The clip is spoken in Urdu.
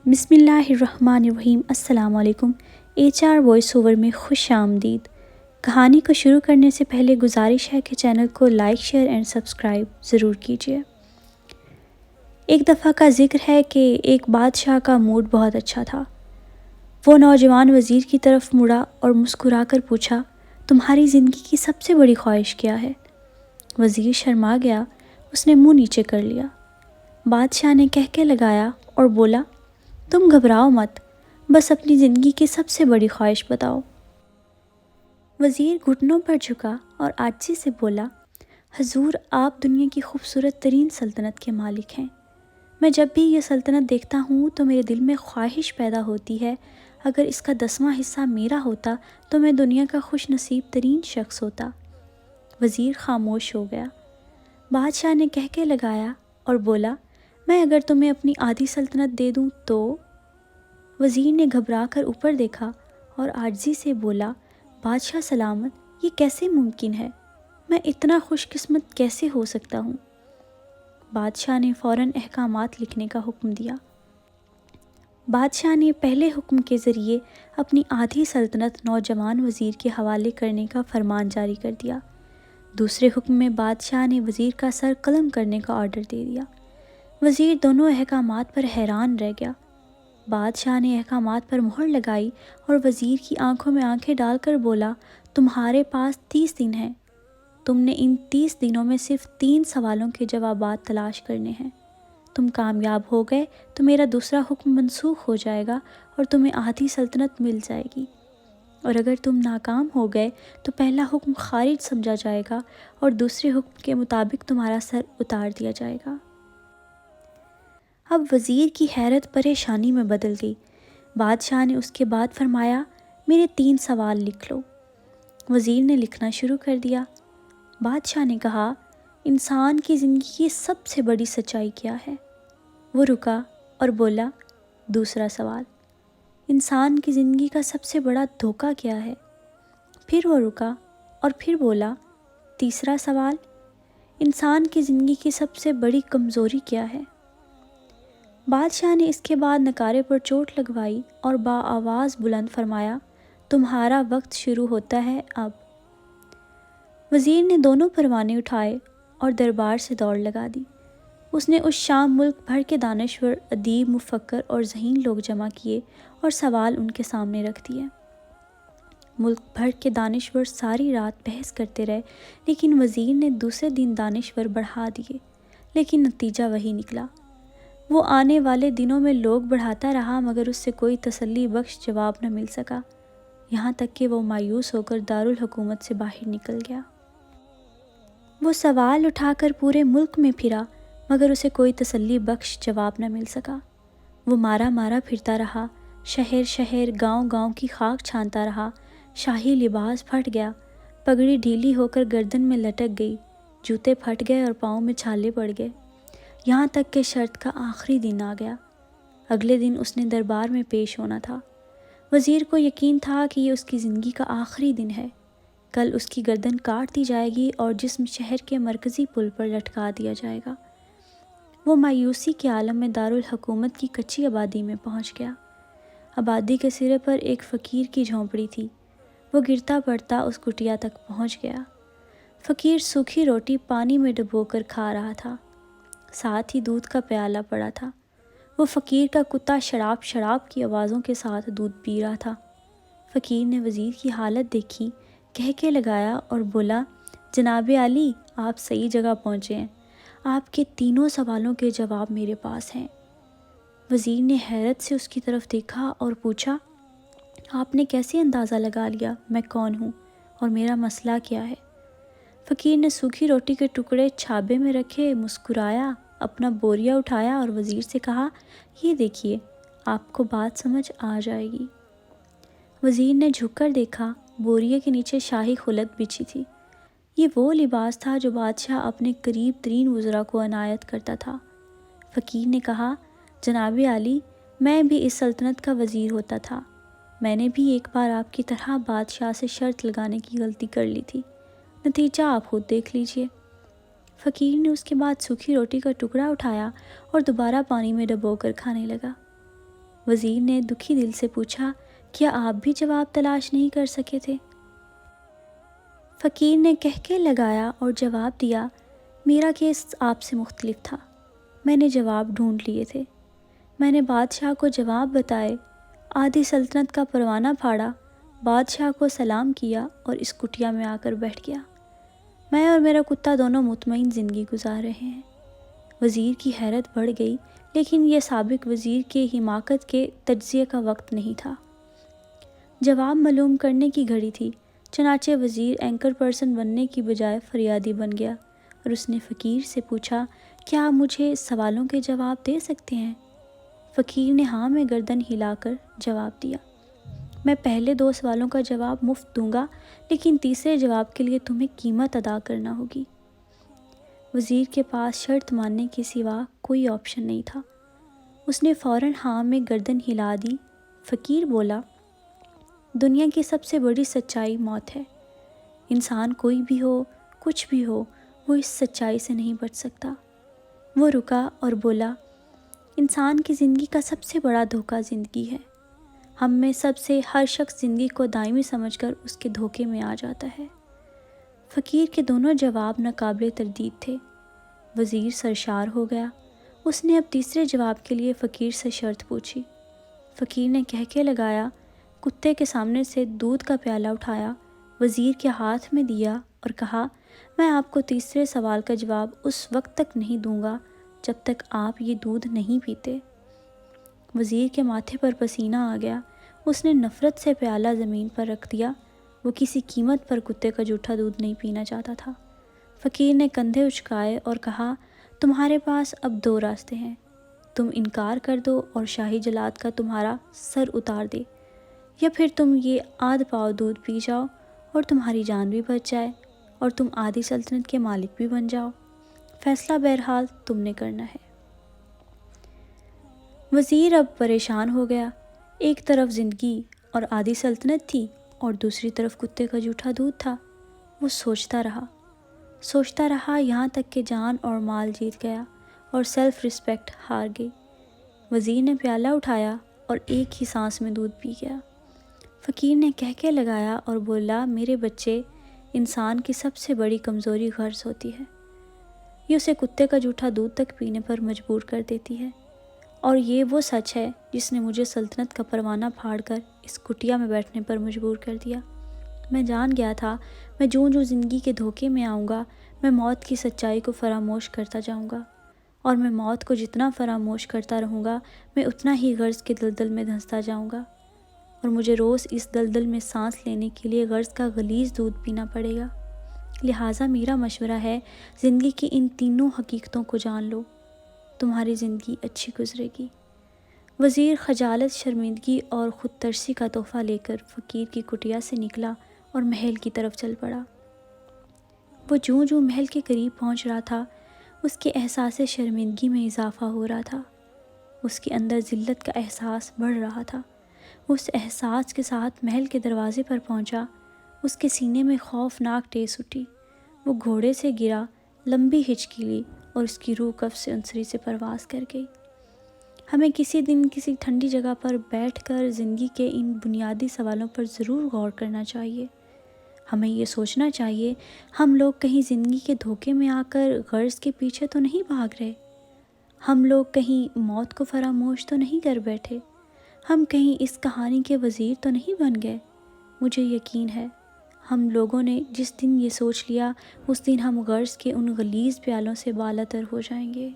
بسم اللہ الرحمن الرحیم۔ السلام علیکم۔ HR وائس اوور میں خوش آمدید۔ کہانی کو شروع کرنے سے پہلے گزارش ہے کہ چینل کو لائک، شیئر اینڈ سبسکرائب ضرور کیجیے۔ ایک دفعہ کا ذکر ہے کہ ایک بادشاہ کا موڈ بہت اچھا تھا۔ وہ نوجوان وزیر کی طرف مڑا اور مسکرا کر پوچھا، تمہاری زندگی کی سب سے بڑی خواہش کیا ہے؟ وزیر شرما گیا، اس نے منہ نیچے کر لیا۔ بادشاہ نے کہکے لگایا اور بولا، تم گھبراؤ مت، بس اپنی زندگی کی سب سے بڑی خواہش بتاؤ۔ وزیر گھٹنوں پر جھکا اور عاجزی سے بولا، حضور آپ دنیا کی خوبصورت ترین سلطنت کے مالک ہیں۔ میں جب بھی یہ سلطنت دیکھتا ہوں تو میرے دل میں خواہش پیدا ہوتی ہے، اگر اس کا 10واں حصہ میرا ہوتا تو میں دنیا کا خوش نصیب ترین شخص ہوتا۔ وزیر خاموش ہو گیا۔ بادشاہ نے کہکے لگایا اور بولا، میں اگر تمہیں اپنی آدھی سلطنت دے دوں تو؟ وزیر نے گھبرا کر اوپر دیکھا اور عاجزی سے بولا، بادشاہ سلامت، یہ کیسے ممکن ہے؟ میں اتنا خوش قسمت کیسے ہو سکتا ہوں؟ بادشاہ نے فوراً احکامات لکھنے کا حکم دیا۔ بادشاہ نے پہلے حکم کے ذریعے اپنی آدھی سلطنت نوجوان وزیر کے حوالے کرنے کا فرمان جاری کر دیا۔ دوسرے حکم میں بادشاہ نے وزیر کا سر قلم کرنے کا آرڈر دے دیا۔ وزیر دونوں احکامات پر حیران رہ گیا۔ بادشاہ نے احکامات پر مہر لگائی اور وزیر کی آنکھوں میں آنکھیں ڈال کر بولا، تمہارے پاس 30 دن ہیں۔ تم نے ان 30 دنوں میں صرف 3 سوالوں کے جوابات تلاش کرنے ہیں۔ تم کامیاب ہو گئے تو میرا دوسرا حکم منسوخ ہو جائے گا اور تمہیں آدھی سلطنت مل جائے گی، اور اگر تم ناکام ہو گئے تو پہلا حکم خارج سمجھا جائے گا اور دوسرے حکم کے مطابق تمہارا سر اتار دیا جائے گا۔ اب وزیر کی حیرت پریشانی میں بدل گئی۔ بادشاہ نے اس کے بعد فرمایا، میرے 3 سوال لکھ لو۔ وزیر نے لکھنا شروع کر دیا۔ بادشاہ نے کہا، انسان کی زندگی کی سب سے بڑی سچائی کیا ہے؟ وہ رکا اور بولا، دوسرا سوال، انسان کی زندگی کا سب سے بڑا دھوکہ کیا ہے؟ پھر وہ رکا اور پھر بولا، تیسرا سوال، انسان کی زندگی کی سب سے بڑی کمزوری کیا ہے؟ بادشاہ نے اس کے بعد نکارے پر چوٹ لگوائی اور بآواز بلند فرمایا، تمہارا وقت شروع ہوتا ہے اب۔ وزیر نے دونوں پروانے اٹھائے اور دربار سے دوڑ لگا دی۔ اس نے اس شام ملک بھر کے دانشور، ادیب، مفکر اور ذہین لوگ جمع کیے اور سوال ان کے سامنے رکھ دیے۔ ملک بھر کے دانشور ساری رات بحث کرتے رہے، لیکن وزیر نے دوسرے دن دانشور بڑھا دیے، لیکن نتیجہ وہی نکلا۔ وہ آنے والے دنوں میں لوگ بڑھاتا رہا مگر اس سے کوئی تسلی بخش جواب نہ مل سکا، یہاں تک کہ وہ مایوس ہو کر دارالحکومت سے باہر نکل گیا۔ وہ سوال اٹھا کر پورے ملک میں پھرا مگر اسے کوئی تسلی بخش جواب نہ مل سکا۔ وہ مارا مارا پھرتا رہا، شہر شہر، گاؤں گاؤں کی خاک چھانتا رہا۔ شاہی لباس پھٹ گیا، پگڑی ڈھیلی ہو کر گردن میں لٹک گئی، جوتے پھٹ گئے اور پاؤں میں چھالے پڑ گئے، یہاں تک کہ شرط کا آخری دن آ گیا۔ اگلے دن اس نے دربار میں پیش ہونا تھا۔ وزیر کو یقین تھا کہ یہ اس کی زندگی کا آخری دن ہے۔ کل اس کی گردن کاٹ دی جائے گی اور جسم شہر کے مرکزی پل پر لٹکا دیا جائے گا۔ وہ مایوسی کے عالم میں دارالحکومت کی کچی آبادی میں پہنچ گیا۔ آبادی کے سرے پر ایک فقیر کی جھونپڑی تھی۔ وہ گرتا پڑتا اس کٹیا تک پہنچ گیا۔ فقیر سوکھی روٹی پانی میں ڈبو کر کھا رہا تھا، ساتھ ہی دودھ کا پیالہ پڑا تھا۔ وہ فقیر کا کتا شڑاپ شڑاپ کی آوازوں کے ساتھ دودھ پی رہا تھا۔ فقیر نے وزیر کی حالت دیکھی، کہکے لگایا اور بولا، جناب عالی، آپ صحیح جگہ پہنچے ہیں، آپ کے تینوں سوالوں کے جواب میرے پاس ہیں۔ وزیر نے حیرت سے اس کی طرف دیکھا اور پوچھا، آپ نے کیسے اندازہ لگا لیا میں کون ہوں اور میرا مسئلہ کیا ہے؟ فقیر نے سوکھی روٹی کے ٹکڑے چھابے میں رکھے، مسکرایا، اپنا بوریا اٹھایا اور وزیر سے کہا، یہ دیکھیے، آپ کو بات سمجھ آ جائے گی۔ وزیر نے جھک کر دیکھا، بوریے کے نیچے شاہی خلت بچھی تھی۔ یہ وہ لباس تھا جو بادشاہ اپنے قریب ترین وزراء کو عنایت کرتا تھا۔ فقیر نے کہا، جناب عالی، میں بھی اس سلطنت کا وزیر ہوتا تھا۔ میں نے بھی ایک بار آپ کی طرح بادشاہ سے شرط لگانے کی غلطی کر لی تھی، نتیجہ آپ خود دیکھ لیجئے۔ فقیر نے اس کے بعد سوکھی روٹی کا ٹکڑا اٹھایا اور دوبارہ پانی میں ڈبو کر کھانے لگا۔ وزیر نے دکھی دل سے پوچھا، کیا آپ بھی جواب تلاش نہیں کر سکے تھے؟ فقیر نے کہکے لگایا اور جواب دیا، میرا کیس آپ سے مختلف تھا، میں نے جواب ڈھونڈ لیے تھے۔ میں نے بادشاہ کو جواب بتائے، آدھی سلطنت کا پروانہ پھاڑا، بادشاہ کو سلام کیا اور اس کٹیا میں آ کر بیٹھ گیا۔ میں اور میرا کتا دونوں مطمئن زندگی گزار رہے ہیں۔ وزیر کی حیرت بڑھ گئی، لیکن یہ سابق وزیر کے حماقت کے تجزیے کا وقت نہیں تھا۔ جواب معلوم کرنے کی گھڑی تھی، چنانچہ وزیر اینکر پرسن بننے کی بجائے فریادی بن گیا اور اس نے فقیر سے پوچھا، کیا آپ مجھے سوالوں کے جواب دے سکتے ہیں؟ فقیر نے ہاں میں گردن ہلا کر جواب دیا، میں پہلے 2 سوالوں کا جواب مفت دوں گا، لیکن تیسرے جواب کے لیے تمہیں قیمت ادا کرنا ہوگی۔ وزیر کے پاس شرط ماننے کے سوا کوئی آپشن نہیں تھا۔ اس نے فوراً ہاں میں گردن ہلا دی۔ فقیر بولا، دنیا کی سب سے بڑی سچائی موت ہے۔ انسان کوئی بھی ہو، کچھ بھی ہو، وہ اس سچائی سے نہیں بچ سکتا۔ وہ رکا اور بولا، انسان کی زندگی کا سب سے بڑا دھوکہ زندگی ہے۔ ہم میں سب سے ہر شخص زندگی کو دائمی سمجھ کر اس کے دھوکے میں آ جاتا ہے۔ فقیر کے دونوں جواب ناقابل تردید تھے۔ وزیر سرشار ہو گیا۔ اس نے اب تیسرے جواب کے لیے فقیر سے شرط پوچھی۔ فقیر نے کہکے لگایا، کتے کے سامنے سے دودھ کا پیالہ اٹھایا، وزیر کے ہاتھ میں دیا اور کہا، میں آپ کو تیسرے سوال کا جواب اس وقت تک نہیں دوں گا جب تک آپ یہ دودھ نہیں پیتے۔ وزیر کے ماتھے پر پسینہ آ گیا۔ اس نے نفرت سے پیالہ زمین پر رکھ دیا۔ وہ کسی قیمت پر کتے کا جھوٹا دودھ نہیں پینا چاہتا تھا۔ فقیر نے کندھے اچکائے اور کہا، تمہارے پاس اب 2 راستے ہیں، تم انکار کر دو اور شاہی جلاد کا تمہارا سر اتار دے، یا پھر تم یہ آدھ پاؤ دودھ پی جاؤ اور تمہاری جان بھی بچ جائے اور تم آدھی سلطنت کے مالک بھی بن جاؤ۔ فیصلہ بہرحال تم نے کرنا ہے۔ وزیر اب پریشان ہو گیا۔ ایک طرف زندگی اور آدھی سلطنت تھی اور دوسری طرف کتے کا جھوٹا دودھ تھا۔ وہ سوچتا رہا یہاں تک کہ جان اور مال جیت گیا اور سیلف رسپیکٹ ہار گئی۔ وزیر نے پیالہ اٹھایا اور ایک ہی سانس میں دودھ پی گیا۔ فقیر نے کہکے لگایا اور بولا، میرے بچے، انسان کی سب سے بڑی کمزوری غرض ہوتی ہے۔ یہ اسے کتے کا جھوٹا دودھ تک پینے پر مجبور کر دیتی ہے، اور یہ وہ سچ ہے جس نے مجھے سلطنت کا پروانہ پھاڑ کر اس کٹیا میں بیٹھنے پر مجبور کر دیا۔ میں جان گیا تھا، میں جوں زندگی کے دھوکے میں آؤں گا، میں موت کی سچائی کو فراموش کرتا جاؤں گا، اور میں موت کو جتنا فراموش کرتا رہوں گا، میں اتنا ہی غرض کے دلدل میں دھنستا جاؤں گا، اور مجھے روز اس دلدل میں سانس لینے کے لیے غرض کا غلیظ دودھ پینا پڑے گا۔ لہٰذا میرا مشورہ ہے، زندگی کی ان تینوں حقیقتوں کو جان لو، تمہاری زندگی اچھی گزرے گی۔ وزیر خجالت، شرمندگی اور خود ترسی کا تحفہ لے کر فقیر کی کٹیا سے نکلا اور محل کی طرف چل پڑا۔ وہ جوں محل کے قریب پہنچ رہا تھا، اس کے احساس شرمندگی میں اضافہ ہو رہا تھا۔ اس کے اندر ذلت کا احساس بڑھ رہا تھا۔ اس احساس کے ساتھ محل کے دروازے پر پہنچا۔ اس کے سینے میں خوفناک ٹیس اٹھی۔ وہ گھوڑے سے گرا، لمبی ہچکی لی اور اس کی روح کف سے انصری سے پرواز کر گئی۔ ہمیں کسی دن کسی ٹھنڈی جگہ پر بیٹھ کر زندگی کے ان بنیادی سوالوں پر ضرور غور کرنا چاہیے۔ ہمیں یہ سوچنا چاہیے، ہم لوگ کہیں زندگی کے دھوکے میں آ کر غرض کے پیچھے تو نہیں بھاگ رہے؟ ہم لوگ کہیں موت کو فراموش تو نہیں کر بیٹھے؟ ہم کہیں اس کہانی کے وزیر تو نہیں بن گئے؟ مجھے یقین ہے، ہم لوگوں نے جس دن یہ سوچ لیا، اس دن ہم غرض کے ان غلیظ پیالوں سے بالاتر ہو جائیں گے۔